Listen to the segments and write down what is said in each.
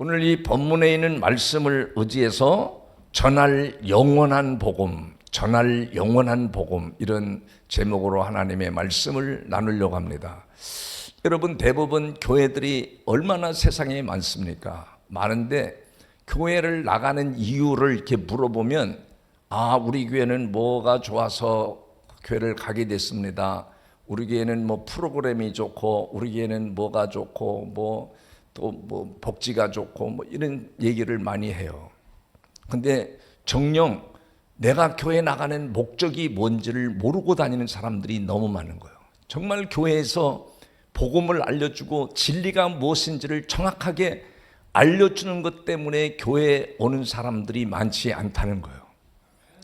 오늘 이 본문에 있는 말씀을 의지해서 전할 영원한 복음, 전할 영원한 복음, 이런 제목으로 하나님의 말씀을 나누려고 합니다. 여러분, 대부분 교회들이 얼마나 세상에 많습니까? 많은데 교회를 나가는 이유를 이렇게 물어보면 우리 교회는 뭐가 좋아서 교회를 가게 됐습니다. 우리 교회는 뭐 프로그램이 좋고, 우리 교회는 뭐가 좋고, 또 복지가 좋고, 이런 얘기를 많이 해요. 근데 정녕 내가 교회 나가는 목적이 뭔지를 모르고 다니는 사람들이 너무 많은 거예요. 정말 교회에서 복음을 알려주고 진리가 무엇인지를 정확하게 알려주는 것 때문에 교회에 오는 사람들이 많지 않다는 거예요.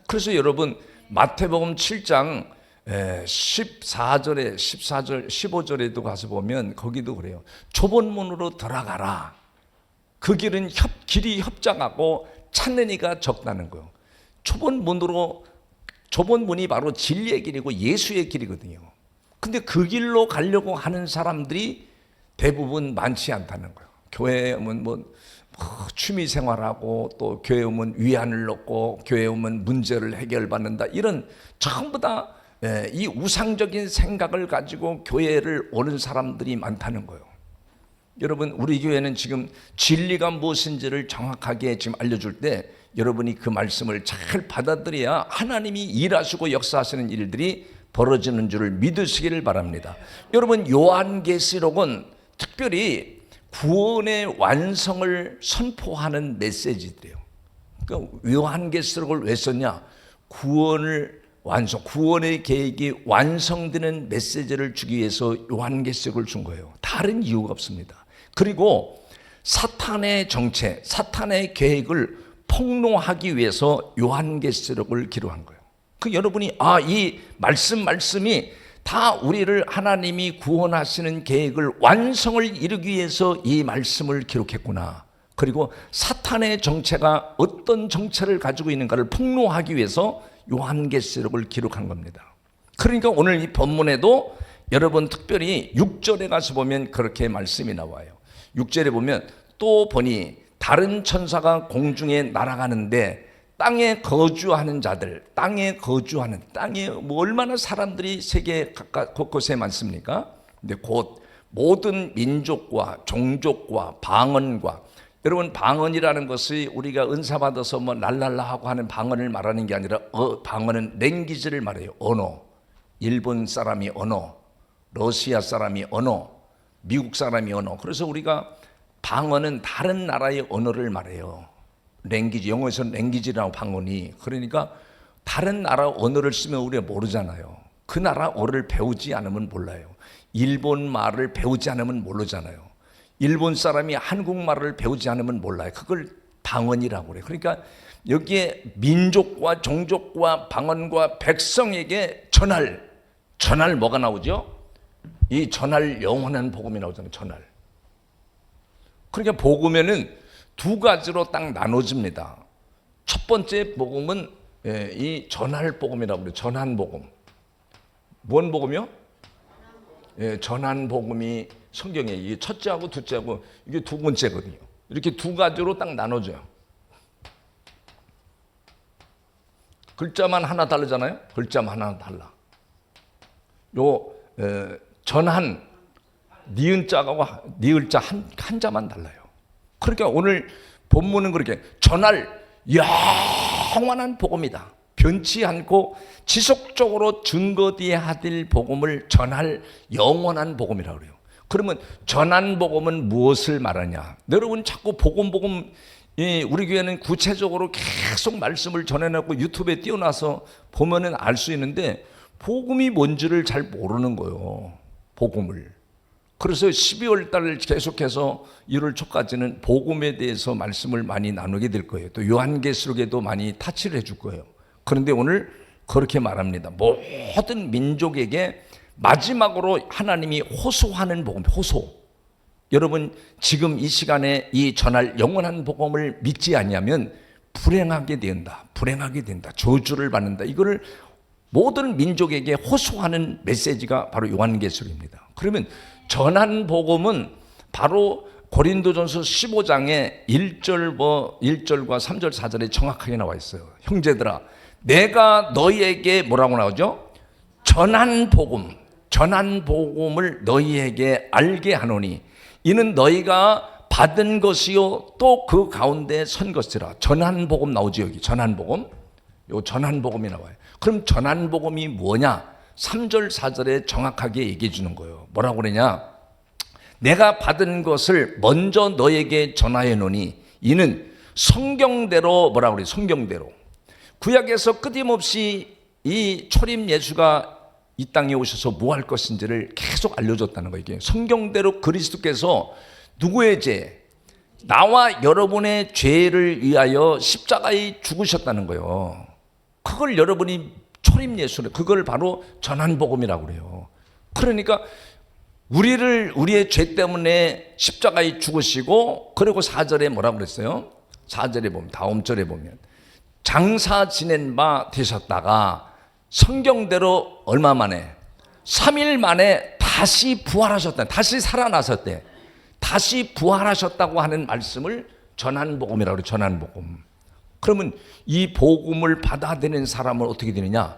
그래서 여러분, 마태복음 7장 14절에 15절에도 가서 보면 거기도 그래요. 좁은 문으로 들어가라. 그 길은 길이 협착하고 찾는 이가 적다는 거예요. 좁은 문이 바로 진리의 길이고 예수의 길이거든요. 근데 그 길로 가려고 하는 사람들이 대부분 많지 않다는 거예요. 교회에 오면 취미 생활하고, 또 교회에 오면 위안을 얻고, 교회에 오면 문제를 해결받는다, 이런 전부 다 이 우상적인 생각을 가지고 교회를 오는 사람들이 많다는 거예요. 여러분, 우리 교회는 지금 진리가 무엇인지를 정확하게 지금 알려줄 때 여러분이 그 말씀을 잘 받아들여야 하나님이 일하시고 역사하시는 일들이 벌어지는 줄을 믿으시기를 바랍니다. 여러분, 요한계시록은 특별히 구원의 완성을 선포하는 메시지들이에요. 그러니까 요한계시록을 왜 썼냐? 구원의 계획이 완성되는 메시지를 주기 위해서 요한계시록을 준 거예요. 다른 이유가 없습니다. 그리고 사탄의 정체, 사탄의 계획을 폭로하기 위해서 요한계시록을 기록한 거예요. 여러분이 이 말씀이 다 우리를 하나님이 구원하시는 계획을 완성을 이루기 위해서 이 말씀을 기록했구나. 그리고 사탄의 정체가 어떤 정체를 가지고 있는가를 폭로하기 위해서 요한계시록을 기록한 겁니다. 그러니까 오늘 이 본문에도 여러분 특별히 6절에 가서 보면 그렇게 말씀이 나와요. 6절에 보면 또 보니 다른 천사가 공중에 날아가는데 땅에 거주하는 자들, 땅에 얼마나 사람들이 세계 곳곳에 많습니까? 근데 곧 모든 민족과 종족과 방언과, 여러분, 방언이라는 것이 우리가 은사 받아서 랄랄라 하고 하는 방언을 말하는 게 아니라 방언은 랭귀지를 말해요. 언어. 일본 사람이 언어, 러시아 사람이 언어, 미국 사람이 언어. 그래서 우리가 방언은 다른 나라의 언어를 말해요. 랭귀지, 영어에서는 랭귀지라고 방언이. 그러니까 다른 나라 언어를 쓰면 우리가 모르잖아요. 그 나라 언어를 배우지 않으면 몰라요. 일본 말을 배우지 않으면 모르잖아요. 일본 사람이 한국말을 배우지 않으면 몰라요. 그걸 방언이라고 그래요. 그러니까 여기에 민족과 종족과 방언과 백성에게 전할 뭐가 나오죠? 이 전할 영원한 복음이 나오잖아요. 전할. 그러니까 복음에는 두 가지로 딱 나눠집니다. 첫 번째 복음은 이 전할 복음이라고 그래요. 전한 복음. 뭔 복음이요? 전한 복음이 성경에 이게 첫째하고 둘째하고 이게 두 번째거든요. 이렇게 두 가지로 딱 나눠져요. 글자만 하나 다르잖아요. 글자만 하나 달라. 전한 니은자 한 자만 달라요. 그러니까 오늘 본문은 그렇게 전할 영원한 복음이다. 변치 않고 지속적으로 증거되어야 될 복음을 전할 영원한 복음이라고 그래요. 그러면 전한 복음은 무엇을 말하냐? 여러분 자꾸 복음 우리 교회는 구체적으로 계속 말씀을 전해놓고 유튜브에 띄워놔서 보면은 알 수 있는데 복음이 뭔지를 잘 모르는 거예요. 복음을. 그래서 12월 달 계속해서 1월 초까지는 복음에 대해서 말씀을 많이 나누게 될 거예요. 또 요한계시록에도 많이 타치를 해줄 거예요. 그런데 오늘 그렇게 말합니다. 모든 민족에게 마지막으로 하나님이 호소하는 복음, 호소. 여러분 지금 이 시간에 이 전할 영원한 복음을 믿지 않냐면 불행하게 된다. 저주를 받는다. 이거를 모든 민족에게 호소하는 메시지가 바로 요한계시록입니다. 그러면 전한 복음은 바로 고린도전서 15장에 1절과 3절 4절에 정확하게 나와 있어요. 형제들아, 내가 너희에게 뭐라고 나오죠? 전한 복음을 너희에게 알게 하노니 이는 너희가 받은 것이요 또 그 가운데 선 것이라. 전한 복음 나오죠. 여기 전한 복음. 요 전한 복음이 나와요. 그럼 전한 복음이 뭐냐? 3절 4절에 정확하게 얘기해 주는 거예요. 뭐라고 그러냐? 내가 받은 것을 먼저 너에게 전하여 놓으니 이는 성경대로. 뭐라고 그래요? 성경대로. 구약에서 끊임없이 이 초림 예수가 이 땅에 오셔서 뭐 할 것인지를 계속 알려줬다는 거예요. 이게 성경대로 그리스도께서 누구의 죄? 나와 여러분의 죄를 위하여 십자가에 죽으셨다는 거예요. 그걸 여러분이 초림 예수를, 그걸 바로 전한 복음이라고 그래요. 그러니까 우리의 죄 때문에 십자가에 죽으시고, 그리고 4절에 뭐라고 그랬어요? 4절에 보면, 다음 절에 보면 장사 지낸 바 되셨다가 성경대로 얼마 만에? 3일 만에 다시 부활하셨다. 다시 살아나셨대. 다시 부활하셨다고 하는 말씀을 전한 복음이라고 그래요. 전한 복음. 그러면 이 복음을 받아들이는 사람은 어떻게 되느냐?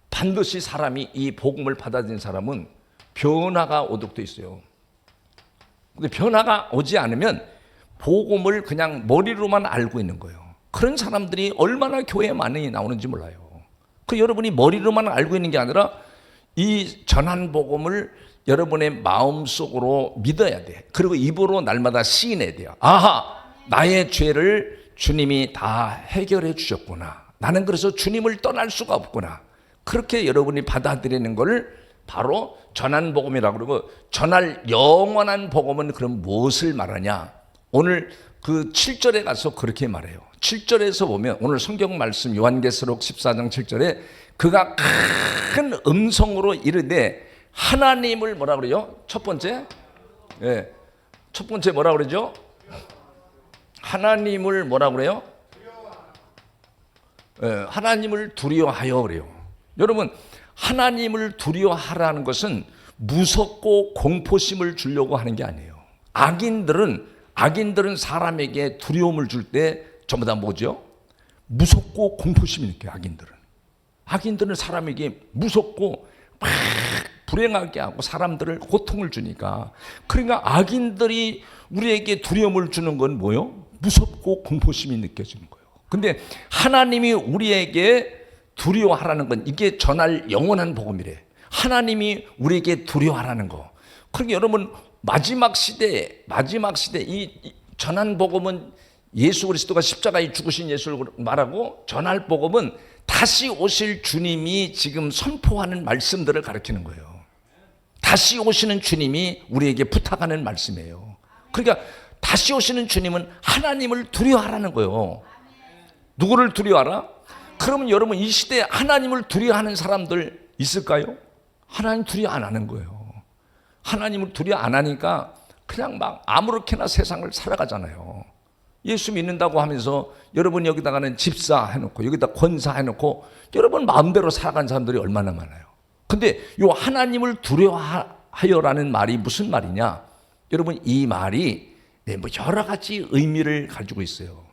반드시 사람이 이 복음을 받아들이는 사람은 변화가 오도록 돼 있어요. 근데 변화가 오지 않으면 복음을 그냥 머리로만 알고 있는 거예요. 그런 사람들이 얼마나 교회에 많이 나오는지 몰라요. 그 여러분이 머리로만 알고 있는 게 아니라 이 전한 복음을 여러분의 마음속으로 믿어야 돼. 그리고 입으로 날마다 시인해야 돼요. 아하, 나의 죄를 주님이 다 해결해 주셨구나. 나는 그래서 주님을 떠날 수가 없구나. 그렇게 여러분이 받아들이는 걸 바로 전한 복음이라고 그러고, 전할 영원한 복음은 그럼 무엇을 말하냐? 오늘 그 7절에 가서 그렇게 말해요. 7절에서 보면 오늘 성경 말씀 요한계시록 14장 7절에 그가 큰 음성으로 이르되 하나님을 뭐라 그래요? 첫 번째 뭐라 그러죠? 하나님을 뭐라 그래요? 하나님을 두려워하여 그래요. 여러분, 하나님을 두려워하라는 것은 무섭고 공포심을 주려고 하는 게 아니에요. 악인들은 사람에게 두려움을 줄 때 전부 다 뭐죠? 무섭고 공포심이 느껴요. 악인들은 사람에게 무섭고 막 불행하게 하고 사람들을 고통을 주니까. 그러니까 악인들이 우리에게 두려움을 주는 건 뭐예요? 무섭고 공포심이 느껴지는 거예요. 근데 하나님이 우리에게 두려워하라는 건 이게 전할 영원한 복음이래. 하나님이 우리에게 두려워하라는 거. 그러니까 여러분, 마지막 시대 이 전한 복음은 예수 그리스도가 십자가에 죽으신 예수를 말하고, 전할 복음은 다시 오실 주님이 지금 선포하는 말씀들을 가르치는 거예요. 다시 오시는 주님이 우리에게 부탁하는 말씀이에요. 그러니까 다시 오시는 주님은 하나님을 두려워하라는 거예요. 누구를 두려워하라? 그러면 여러분, 이 시대에 하나님을 두려워하는 사람들 있을까요? 하나님 두려워 안 하는 거예요. 하나님을 두려워 안 하니까 그냥 막 아무렇게나 세상을 살아가잖아요. 예수 믿는다고 하면서 여러분 여기다가는 집사 해놓고 여기다 권사 해놓고 여러분 마음대로 살아간 사람들이 얼마나 많아요. 근데 요 하나님을 두려워하여라는 말이 무슨 말이냐? 여러분, 이 말이 뭐 여러 가지 의미를 가지고 있어요.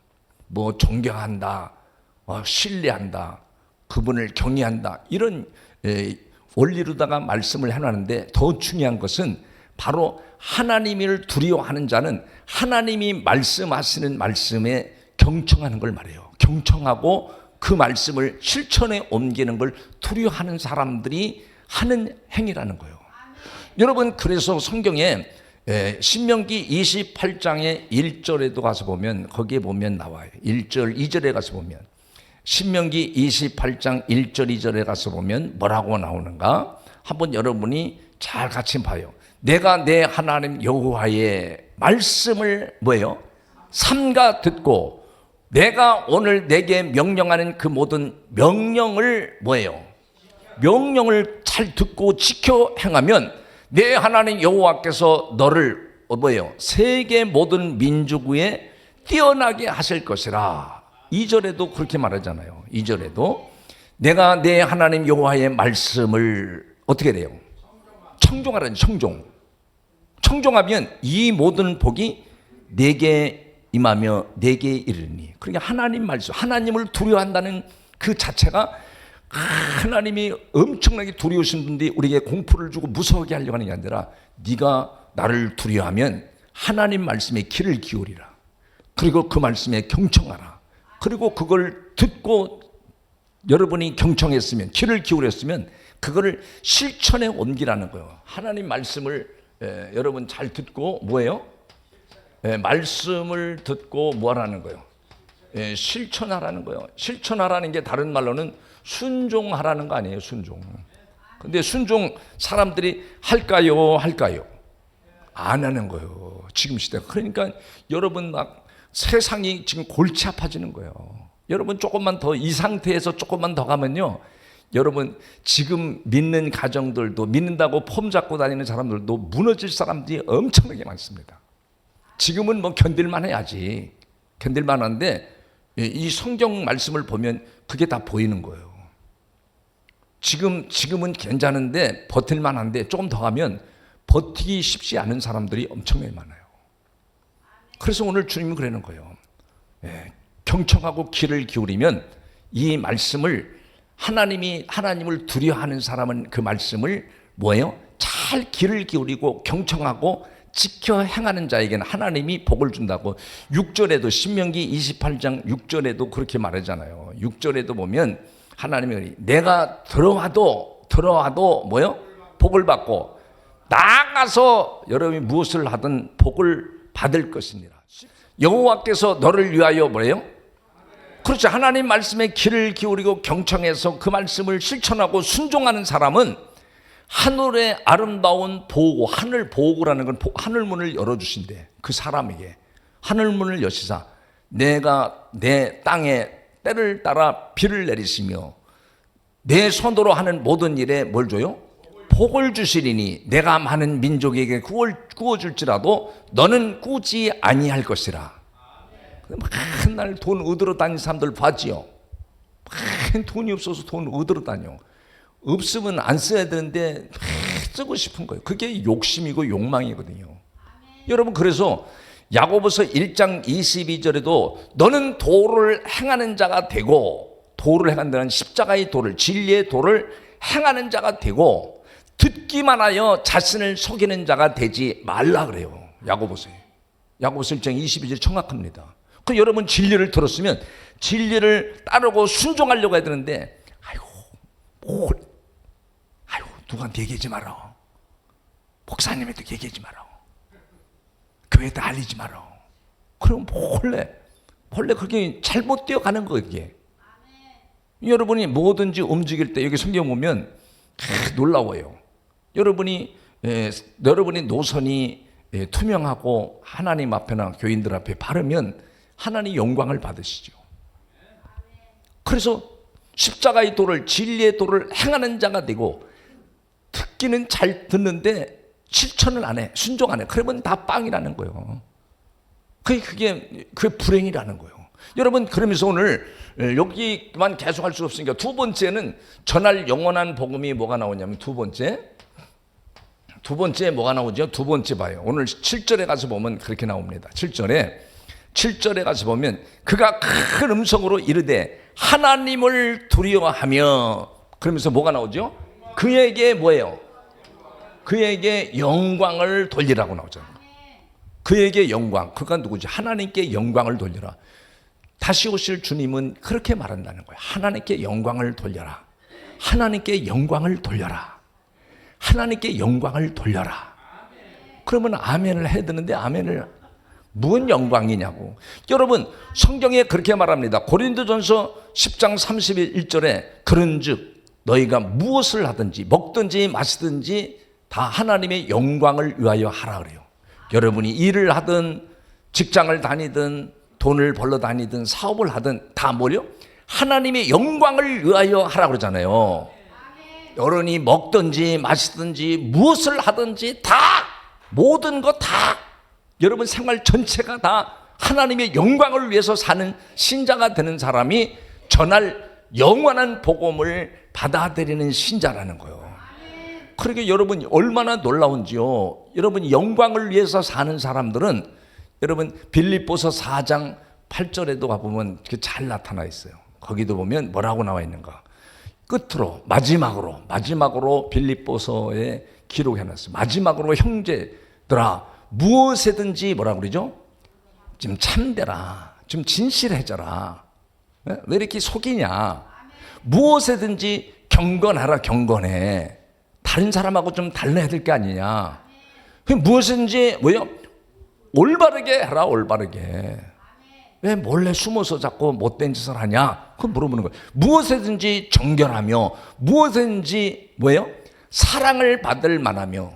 뭐 존경한다, 신뢰한다, 그분을 경외한다, 이런 원리로다가 말씀을 해놨는데, 더 중요한 것은 바로 하나님을 두려워하는 자는 하나님이 말씀하시는 말씀에 경청하는 걸 말해요. 경청하고 그 말씀을 실천에 옮기는 걸 두려워하는 사람들이 하는 행위라는 거예요. 여러분, 그래서 성경에 신명기 28장의 1절에도 가서 보면, 거기에 보면 나와요. 1절 2절에 가서 보면, 신명기 28장 1절 2절에 가서 보면 뭐라고 나오는가? 한번 여러분이 잘 같이 봐요. 내가 내 하나님 여호와의 말씀을 뭐예요? 삼가 듣고 내가 오늘 내게 명령하는 그 모든 명령을 뭐예요? 명령을 잘 듣고 지켜 행하면 내 하나님 여호와께서 너를 뭐예요? 세계 모든 민족 위에 뛰어나게 하실 것이라. 2절에도 그렇게 말하잖아요. 2절에도 내가 내 하나님 여호와의 말씀을 어떻게 돼요? 청종하라는 청종 청종하면 이 모든 복이 내게 임하며 내게 이르니. 그러니까 하나님 말씀, 하나님을 두려워한다는 그 자체가 하나님이 엄청나게 두려우신 분들이 우리에게 공포를 주고 무서워하게 하려고 하는 게 아니라 네가 나를 두려워하면 하나님 말씀에 귀를 기울이라. 그리고 그 말씀에 경청하라. 그리고 그걸 듣고 여러분이 경청했으면, 귀를 기울였으면 그거를 실천에 옮기라는 거예요. 하나님 말씀을 여러분 잘 듣고 뭐예요? 말씀을 듣고 뭐하라는 거예요? 실천하라는 거예요. 실천하라는 게 다른 말로는 순종하라는 거 아니에요. 순종. 근데 순종 사람들이 할까요? 안 하는 거예요. 지금 시대가. 그러니까 여러분 막 세상이 지금 골치 아파지는 거예요. 여러분 조금만 더 이 상태에서 조금만 더 가면요, 여러분 지금 믿는 가정들도, 믿는다고 폼 잡고 다니는 사람들도 무너질 사람들이 엄청나게 많습니다. 지금은 뭐 견딜만 해야지. 견딜만 한데 이 성경 말씀을 보면 그게 다 보이는 거예요. 지금은 괜찮은데 버틸만 한데 조금 더 가면 버티기 쉽지 않은 사람들이 엄청나게 많아요. 그래서 오늘 주님은 그러는 거예요. 경청하고 귀를 기울이면 이 말씀을, 하나님을 두려워하는 사람은 그 말씀을 뭐예요? 잘 귀를 기울이고 경청하고 지켜 행하는 자에게는 하나님이 복을 준다고 6절에도, 신명기 28장 6절에도 그렇게 말하잖아요. 6절에도 보면 하나님이 내가 들어와도 뭐예요? 복을 받고 나아가서 여러분이 무엇을 하든 복을 받을 것입니다. 여호와께서 너를 위하여 뭐래요? 그렇죠. 하나님 말씀에 귀를 기울이고 경청해서 그 말씀을 실천하고 순종하는 사람은 하늘의 아름다운 보고, 하늘 보고라는 건 하늘문을 열어주신대. 그 사람에게 하늘문을 여시사 내가 내 땅에 때를 따라 비를 내리시며 내 손으로 하는 모든 일에 뭘 줘요? 복을 주시리니 내가 많은 민족에게 구워줄지라도 너는 꾸지 아니할 것이라. 맨날 돈 얻으러 다니는 사람들 봤지요. 돈이 없어서 돈 얻으러 다녀. 없으면 안 써야 되는데 쓰고 싶은 거예요. 그게 욕심이고 욕망이거든요. 여러분, 그래서 야고보서 1장 22절에도 너는 도를 행하는 자가 되고, 도를 행한다는 십자가의 도를, 진리의 도를 행하는 자가 되고 듣기만 하여 자신을 속이는 자가 되지 말라 그래요. 야고보서 1장 22절 정확합니다. 그 여러분 진리를 들었으면 진리를 따르고 순종하려고 해야 되는데 누구한테 얘기하지 마라. 목사님한테 얘기하지 마라. 교회에다 알리지 마라. 그럼 몰래 그게 잘못되어 가는 거예요. 그게. 여러분이 뭐든지 움직일 때 여기 성경 보면 놀라워요. 여러분이 노선이 투명하고 하나님 앞에나 교인들 앞에 바르면 하나님 영광을 받으시죠. 그래서 십자가의 도를, 진리의 도를 행하는 자가 되고 듣기는 잘 듣는데 실천을 안 해, 순종 안 해. 그러면 다 빵이라는 거예요. 그게 불행이라는 거예요. 여러분, 그러면서 오늘 여기만 계속 할 수 없으니까 두 번째는 전할 영원한 복음이 뭐가 나오냐면 두 번째 뭐가 나오죠? 두 번째 봐요. 오늘 7절에 가서 보면 그렇게 나옵니다. 7절에 가서 보면 그가 큰 음성으로 이르되 하나님을 두려워하며, 그러면서 뭐가 나오죠? 그에게 뭐예요? 그에게 영광을 돌리라고 나오잖아요. 그에게 영광, 그가 누구지? 하나님께 영광을 돌려라. 다시 오실 주님은 그렇게 말한다는 거예요. 하나님께 영광을 돌려라. 하나님께 영광을 돌려라. 하나님께 영광을 돌려라. 그러면 아멘을 해야 되는데 아멘을, 무슨 영광이냐고. 여러분, 성경에 그렇게 말합니다. 고린도전서 10장 31절에 그런즉 너희가 무엇을 하든지 먹든지 마시든지 다 하나님의 영광을 위하여 하라 그래요. 여러분이 일을 하든 직장을 다니든 돈을 벌러 다니든 사업을 하든 다 뭐요? 하나님의 영광을 위하여 하라 그러잖아요. 여러분이 먹든지 마시든지 무엇을 하든지 다, 모든 것 다, 여러분 생활 전체가 다 하나님의 영광을 위해서 사는 신자가 되는 사람이 전할 영원한 복음을 받아들이는 신자라는 거예요. 그러니까 여러분 얼마나 놀라운지요. 여러분 영광을 위해서 사는 사람들은 여러분 빌립보서 4장 8절에도 가보면 잘 나타나 있어요. 거기도 보면 뭐라고 나와 있는가. 끝으로 마지막으로 빌립보서에 기록해놨어요. 마지막으로 형제들아 무엇에든지 뭐라고 그러죠? 좀 참되라. 좀 진실해져라. 왜 이렇게 속이냐. 무엇에든지 경건하라. 경건해. 다른 사람하고 좀 달라야 될 게 아니냐. 무엇인지 뭐요? 올바르게 하라. 올바르게. 왜 몰래 숨어서 자꾸 못된 짓을 하냐? 그걸 물어보는 거예요. 무엇에든지 정결하며 무엇에든지 뭐예요? 사랑을 받을 만하며.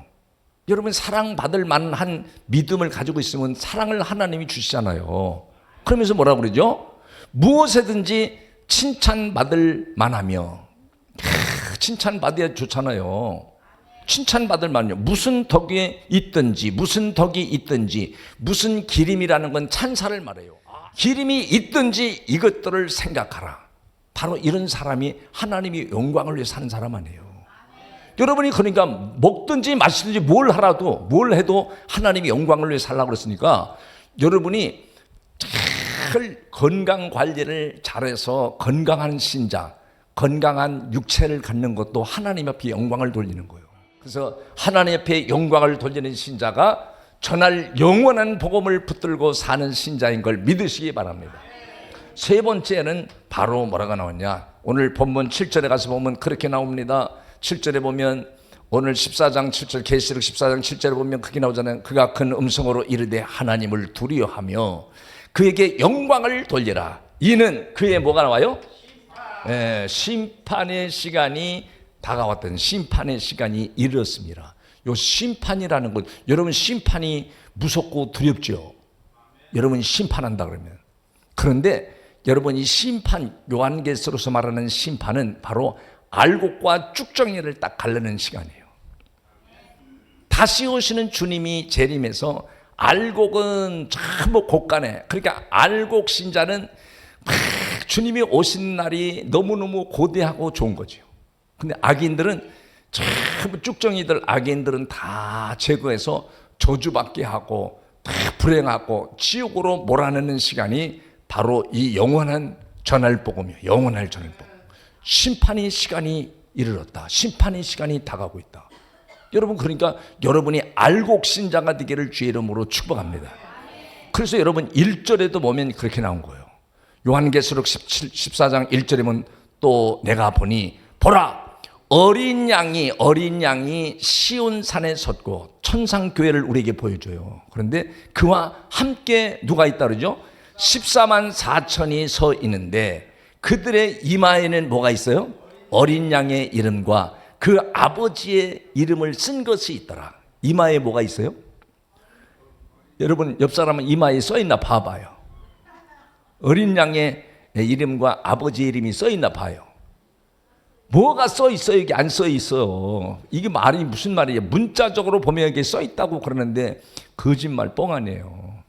여러분 사랑받을 만한 믿음을 가지고 있으면 사랑을 하나님이 주시잖아요. 그러면서 뭐라고 그러죠? 무엇에든지 칭찬받을 만하며. 칭찬받아야 좋잖아요. 칭찬받을 만하며. 무슨 덕이 있든지 무슨 기림이라는 건 찬사를 말해요. 기림이 있든지 이것들을 생각하라. 바로 이런 사람이 하나님이 영광을 위해 사는 사람 아니에요. 여러분이 그러니까 먹든지 마시든지 뭘 해도 하나님이 영광을 위해 살라고 그랬으니까 여러분이 잘 건강 관리를 잘해서 건강한 신자, 건강한 육체를 갖는 것도 하나님 앞에 영광을 돌리는 거예요. 그래서 하나님 앞에 영광을 돌리는 신자가 전할 영원한 복음을 붙들고 사는 신자인 걸 믿으시기 바랍니다. 세 번째는 바로 뭐라고 나왔냐. 오늘 본문 7절에 가서 보면 그렇게 나옵니다. 7절에 보면 오늘 14장 7절 계시록 14장 7절에 보면 그게 나오잖아요. 그가 큰 음성으로 이르되 하나님을 두려워하며 그에게 영광을 돌리라. 이는 그의 뭐가 나와요? 심판의 시간이 다가왔던 심판의 시간이 이르렀습니다. 요 심판이라는 것, 여러분 심판이 무섭고 두렵죠. 여러분 심판한다 그러면. 그런데 여러분 이 심판, 요한계시록에서 말하는 심판은 바로 알곡과 쭉정이를 딱 가르는 시간이에요. 다시 오시는 주님이 재림해서 알곡은 전부 곳간에, 그러니까 알곡 신자는 주님이 오신 날이 너무너무 고대하고 좋은 거죠. 근데 악인들은 전부 쭉정이들, 악인들은 다 제거해서 저주받게 하고 다 불행하고 지옥으로 몰아내는 시간이 바로 이 영원한 전할 복음이에요. 영원할 전할 복음. 심판의 시간이 이르렀다. 심판의 시간이 다가오고 있다. 여러분 그러니까 여러분이 알곡 신자가 되기를 주의 이름으로 축복합니다. 그래서 여러분 1절에도 보면 그렇게 나온 거예요. 요한계시록 14장 1절에 보면 또 내가 보니 보라 어린 양이 시온산에 섰고 천상교회를 우리에게 보여줘요. 그런데 그와 함께 누가 있다 그러죠? 14만 4천이 서 있는데 그들의 이마에는 뭐가 있어요? 어린 양의 이름과 그 아버지의 이름을 쓴 것이 있더라. 이마에 뭐가 있어요? 여러분 옆 사람은 이마에 써 있나 봐봐요. 어린 양의 이름과 아버지의 이름이 써 있나 봐요. 뭐가 써 있어요? 이게 안 써 있어요. 이게 말이 무슨 말이에요? 문자적으로 보면 이게 써 있다고 그러는데 거짓말 뻥 아니에요.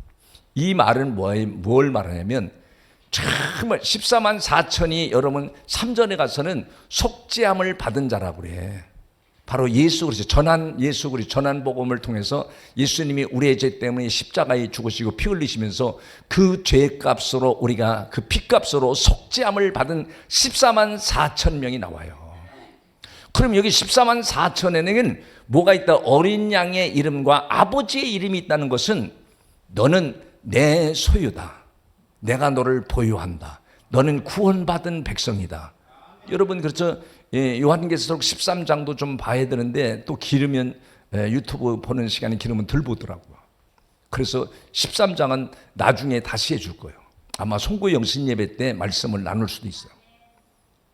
이 말은 뭘 말하냐면 정말 14만 4천이 여러분 3전에 가서는 속죄함을 받은 자라고 그래. 바로 예수 그리스도 예수 그리스도 전한 복음을 통해서 예수님이 우리의 죄 때문에 십자가에 죽으시고 피 흘리시면서 그 죄값으로 우리가 그 피값으로 속죄함을 받은 14만 4천 명이 나와요. 그럼 여기 14만 4천에는 뭐가 있다? 어린 양의 이름과 아버지의 이름이 있다는 것은 너는 내 소유다. 내가 너를 보유한다. 너는 구원받은 백성이다. 여러분 그렇죠? 요한계시록 13장도 좀 봐야 되는데 또 길으면 유튜브 보는 시간이 길으면 덜 보더라고요. 그래서 13장은 나중에 다시 해줄 거예요. 아마 송구 영신 예배 때 말씀을 나눌 수도 있어요.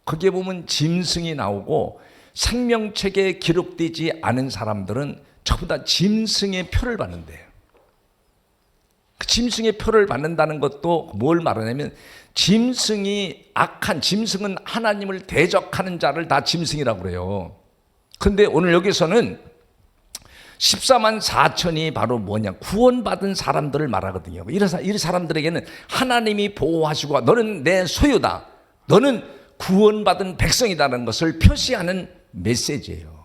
거기에 보면 짐승이 나오고 생명책에 기록되지 않은 사람들은 전부 다 짐승의 표를 받는데요. 그 짐승의 표를 받는다는 것도 뭘 말하냐면 짐승은 하나님을 대적하는 자를 다 짐승이라고 그래요. 그런데 오늘 여기서는 14만 4천이 바로 뭐냐? 구원받은 사람들을 말하거든요. 이런 사람들에게는 하나님이 보호하시고 너는 내 소유다. 너는 구원받은 백성이라는 것을 표시하는 메시지예요.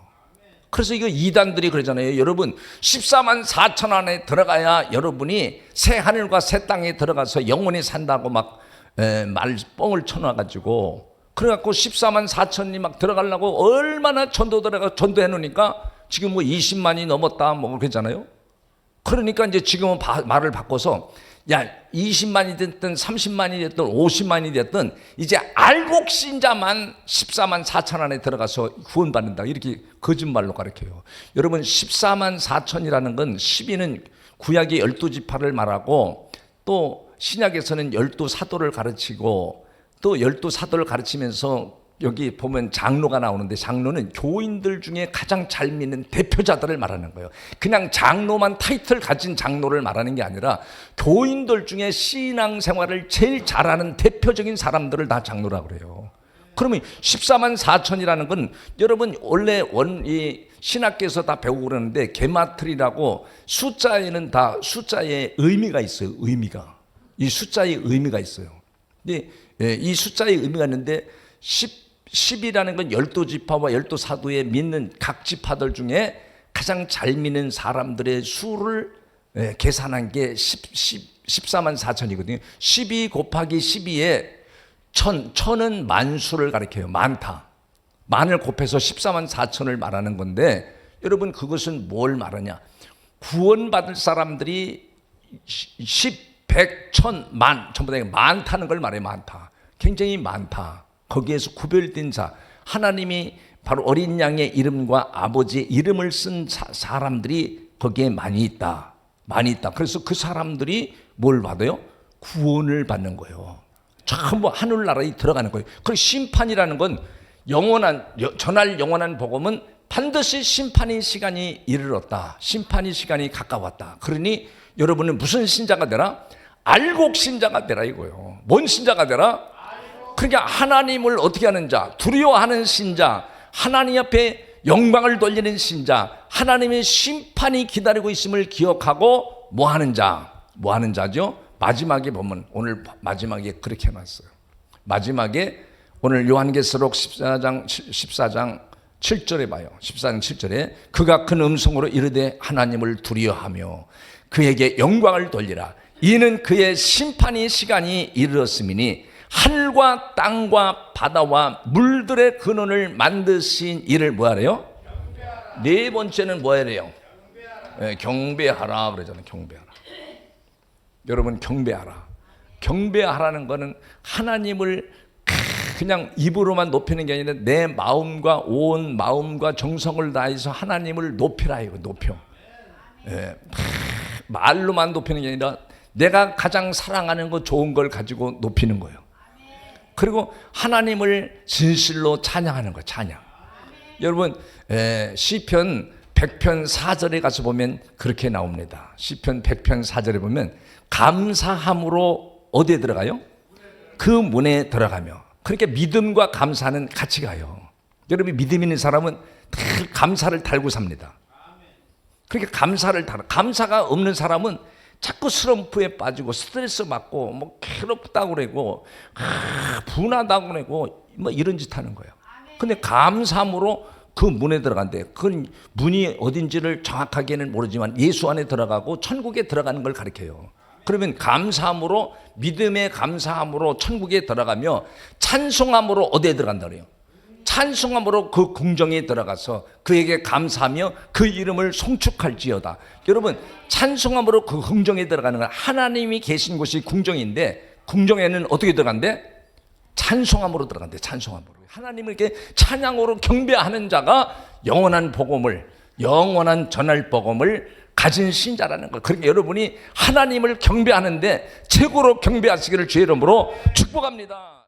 그래서 이거 이단들이 그러잖아요. 여러분 14만 4천 안에 들어가야 여러분이 새 하늘과 새 땅에 들어가서 영원히 산다고 막 뻥을 쳐놔가지고, 그래갖고 14만 4천이 막 들어가려고 얼마나 전도해 놓으니까 지금 뭐 20만이 넘었다 뭐 그러잖아요. 그러니까 이제 지금은 말을 바꿔서 야 20만이 됐든 30만이 됐든 50만이 됐든 이제 알곡 신자만 14만 4천 안에 들어가서 구원받는다, 이렇게 거짓말로 가르쳐요. 여러분 14만 4천이라는 건 12는 구약의 12지파를 말하고, 또 신약에서는 12사도를 가르치고, 또 12사도를 가르치면서 여기 보면 장로가 나오는데, 장로는 교인들 중에 가장 잘 믿는 대표자들을 말하는 거예요. 그냥 장로만 타이틀 가진 장로를 말하는 게 아니라 교인들 중에 신앙생활을 제일 잘하는 대표적인 사람들을 다 장로라고 그래요. 그러면 14만 4천이라는 건 여러분 원래 이 신학계에서 다 배우고 그러는데, 게마트리라고 숫자에는 다 숫자의 의미가 있어요. 이 숫자의 의미가 있어요. 근데 이 숫자의 의미가 있는데 10이라는 건 12지파와 12사도에 믿는 각 지파들 중에 가장 잘 믿는 사람들의 수를 계산한 게 14만 4천이거든요. 12 곱하기 12에 천은 만수를 가리켜요. 많다. 만을 곱해서 14만 4천을 말하는 건데, 여러분 그것은 뭘 말하냐? 구원받을 사람들이 10, 100, 1000, 만 전부 다 많다는 걸 말해요. 많다. 굉장히 많다. 거기에서 구별된 자, 하나님이 바로 어린 양의 이름과 아버지의 이름을 쓴 사람들이 거기에 많이 있다. 그래서 그 사람들이 뭘 받아요? 구원을 받는 거예요. 전부 하늘나라에 들어가는 거예요. 그리고 심판이라는 건 전할 영원한 복음은 반드시 심판의 시간이 이르렀다. 심판의 시간이 가까웠다. 그러니 여러분은 무슨 신자가 되라? 알곡 신자가 되라 이거예요. 뭔 신자가 되라? 그러니까 하나님을 어떻게 하는 자, 두려워하는 신자, 하나님 앞에 영광을 돌리는 신자, 하나님의 심판이 기다리고 있음을 기억하고 뭐 하는 자죠? 마지막에 보면, 오늘 마지막에 그렇게 해놨어요. 마지막에 오늘 요한계시록 14장 7절에 봐요. 14장 7절에 그가 큰 음성으로 이르되 하나님을 두려워하며 그에게 영광을 돌리라. 이는 그의 심판의 시간이 이르렀음이니 하늘과 땅과 바다와 물들의 근원을 만드신 이를 뭐하래요? 네 번째는 뭐하래요? 경배하라 그러잖아요. 경배하라. 여러분 경배하라. 경배하라는 거는 하나님을 그냥 입으로만 높이는 게 아니라 내 마음과 온 마음과 정성을 다해서 하나님을 높이라 이거. 높여. 말로만 높이는 게 아니라 내가 가장 사랑하는 거 좋은 걸 가지고 높이는 거예요. 그리고 하나님을 진실로 찬양하는 거예요. 찬양. 여러분 시편 100편 4절에 가서 보면 그렇게 나옵니다. 시편 100편 4절에 보면 감사함으로 어디에 들어가요? 그 문에 들어가며. 그러니까 믿음과 감사는 같이 가요. 여러분 믿음 있는 사람은 늘 감사를 달고 삽니다. 그러니까 감사가 없는 사람은 자꾸 슬럼프에 빠지고 스트레스 받고 뭐 괴롭다고 그러고 분하다고 그러고 뭐 이런 짓 하는 거예요. 근데 감사함으로 그 문에 들어간대. 그 문이 어딘지를 정확하게는 모르지만 예수 안에 들어가고 천국에 들어가는 걸 가르쳐요. 그러면 감사함으로, 믿음의 감사함으로 천국에 들어가며 찬송함으로 어디에 들어간다 그래요? 찬송함으로 그 궁정에 들어가서 그에게 감사하며 그 이름을 송축할지어다. 여러분 찬송함으로 그 궁정에 들어가는 건 하나님이 계신 곳이 궁정인데, 궁정에는 어떻게 들어간대? 찬송함으로 들어간대. 찬송함으로. 하나님을 이렇게 찬양으로 경배하는 자가 영원한 복음을, 영원한 전할 복음을 가진 신자라는 거. 그러니까 여러분이 하나님을 경배하는데 최고로 경배하시기를 주의 이름으로 축복합니다.